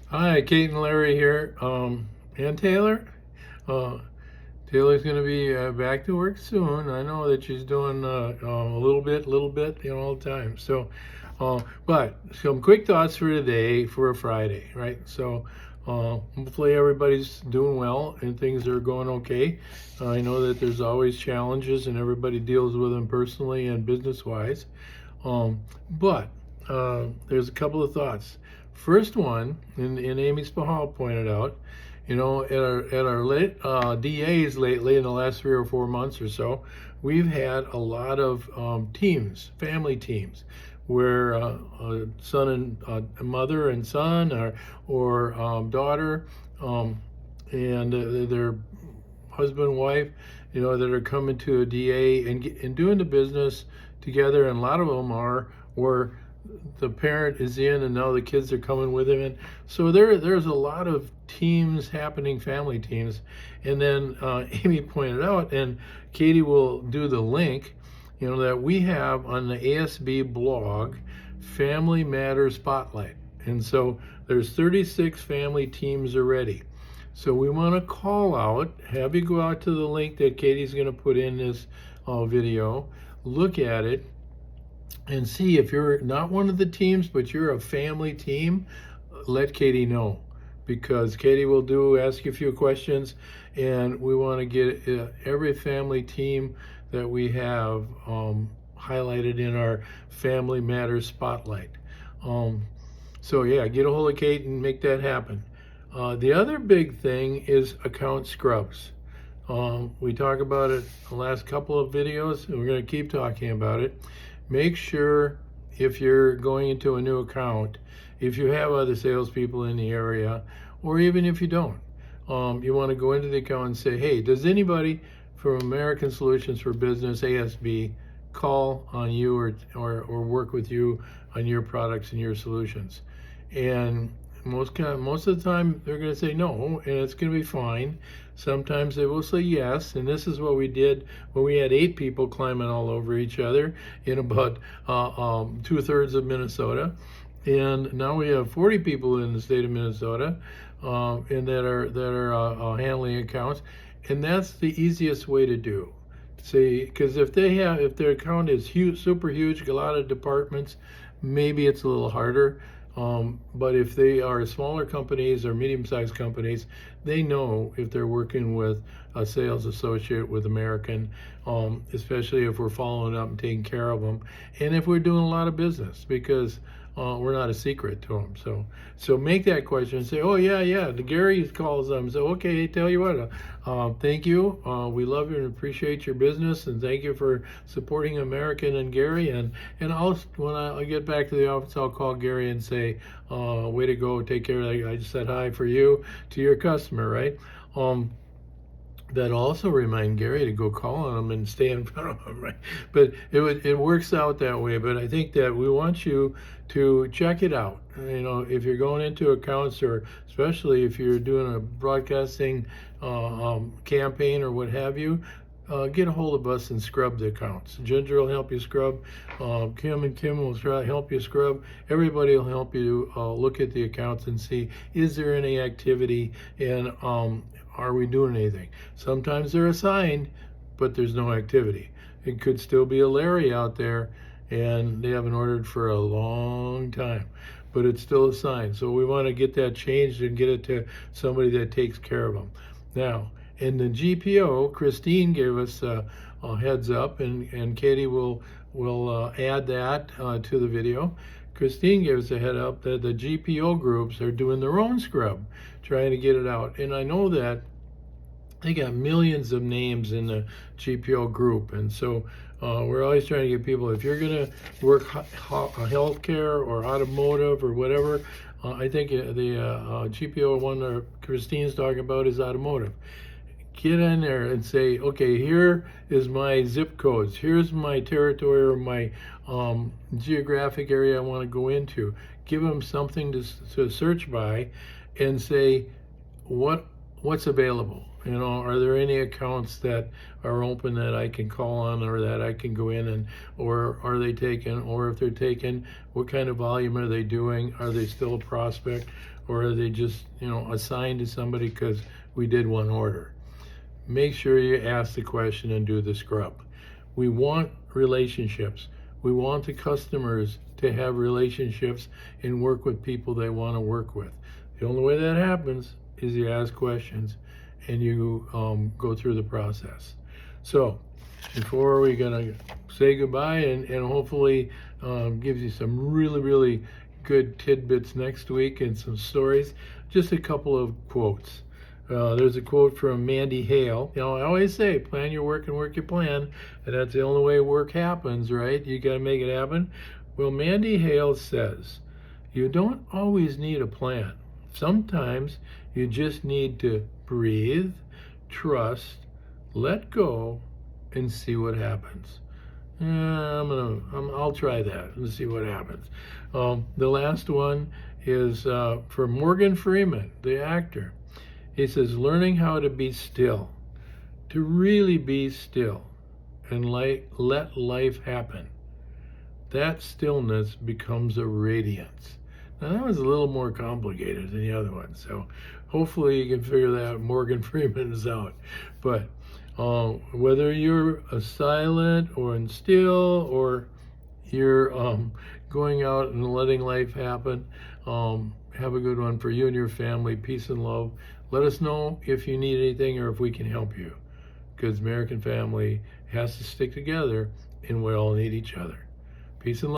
Hi, Kate and Larry here. And Taylor. Uh, Taylor's going to be back to work soon. I know that she's doing a little bit, all the time. But some quick thoughts for today for a Friday, right? Hopefully everybody's doing well and things are going okay. I know that there's always challenges and everybody deals with them personally and business-wise. But there's a couple of thoughts. First one, and Amy Spahal pointed out, at our DAs lately in the last 3 or 4 months or so, we've had a lot of teams, family teams, where son and mother and son or daughter and their husband, wife, that are coming to a DA and doing the business together. And a lot of them are where the parent is in and now the kids are coming with him. And so there's a lot of teams happening, family teams. And then Amy pointed out, and Katie will do the link, that we have on the ASB blog, Family Matters Spotlight. And so there's 36 family teams already. So we want to call out, have you go out to the link that Katie's going to put in this video, look at it, and see if you're not one of the teams, but you're a family team, let Katie know, because Katie will ask you a few questions, and we want to get every family team that we have highlighted in our Family Matters Spotlight. So yeah, get a hold of Kate and make that happen. The other big thing is account scrubs. We talk about it the last couple of videos, and we're going to keep talking about it. Make sure if you're going into a new account, if you have other salespeople in the area, or even if you don't, you want to go into the account and say, hey, does anybody from American Solutions for Business, ASB, call on you or work with you on your products and your solutions? And most of the time they're going to say no, and it's going to be fine. Sometimes they will say yes, and this is what we did when we had 8 people climbing all over each other in about 2/3 of Minnesota, and now we have 40 people in the state of Minnesota, and that are handling accounts, and that's the easiest way to do. See, because if their account is huge, super huge, a lot of departments, maybe it's a little harder. But if they are smaller companies or medium-sized companies, they know if they're working with a sales associate with American, especially if we're following up and taking care of them, and if we're doing a lot of business, because we're not a secret to them. So make that question and say, oh yeah, the Gary calls them. So okay, tell you what, thank you. We love you and appreciate your business, and thank you for supporting American and Gary. And when I get back to the office, I'll call Gary and say, way to go, take care. I just said hi for you to your customer, right? That also remind Gary to go call on him and stay in front of him, right? But it works out that way. But I think that we want you to check it out. If you're going into accounts, or especially if you're doing a broadcasting campaign or what have you, get a hold of us and scrub the accounts. Ginger will help you scrub. Kim will help you scrub. Everybody will help you look at the accounts and see, is there any activity, and are we doing anything? Sometimes they're assigned, but there's no activity. It could still be a Larry out there, and they haven't ordered for a long time, but it's still assigned. So we want to get that changed and get it to somebody that takes care of them. Now, in the GPO, Christine gave us a heads up, and Katie will add that to the video. Christine gave us a head up that the GPO groups are doing their own scrub, trying to get it out. And I know that they got millions of names in the GPO group, and so we're always trying to get people, if you're going to work healthcare or automotive or whatever, I think the GPO one that Christine's talking about is automotive. Get in there and say, okay, here is my zip codes, here's my territory or my geographic area I want to go into. Give them something to search by, and say what's available. Are there any accounts that are open that I can call on, or that I can go in and, or are they taken, or if they're taken, what kind of volume are they doing? Are they still a prospect, or are they just, assigned to somebody because we did one order? Make sure you ask the question and do the scrub. We want relationships. We want the customers to have relationships and work with people they want to work with. The only way that happens is you ask questions and you go through the process. So before we're going to say goodbye and hopefully give you some really, really good tidbits next week and some stories, just a couple of quotes. There's a quote from Mandy Hale. I always say, plan your work and work your plan. And that's the only way work happens, right? You got to make it happen. Well, Mandy Hale says, you don't always need a plan. Sometimes you just need to breathe, trust, let go, and see what happens. I'll try that and see what happens. The last one is for Morgan Freeman, the actor. He says, learning how to be still, to really be still and let life happen. That stillness becomes a radiance. Now that was a little more complicated than the other one, so hopefully you can figure that Morgan Freeman is out. But whether you're a silent or in still or you're going out and letting life happen, have a good one for you and your family. Peace and love. Let us know if you need anything or if we can help you, because American family has to stick together and we all need each other. Peace and love.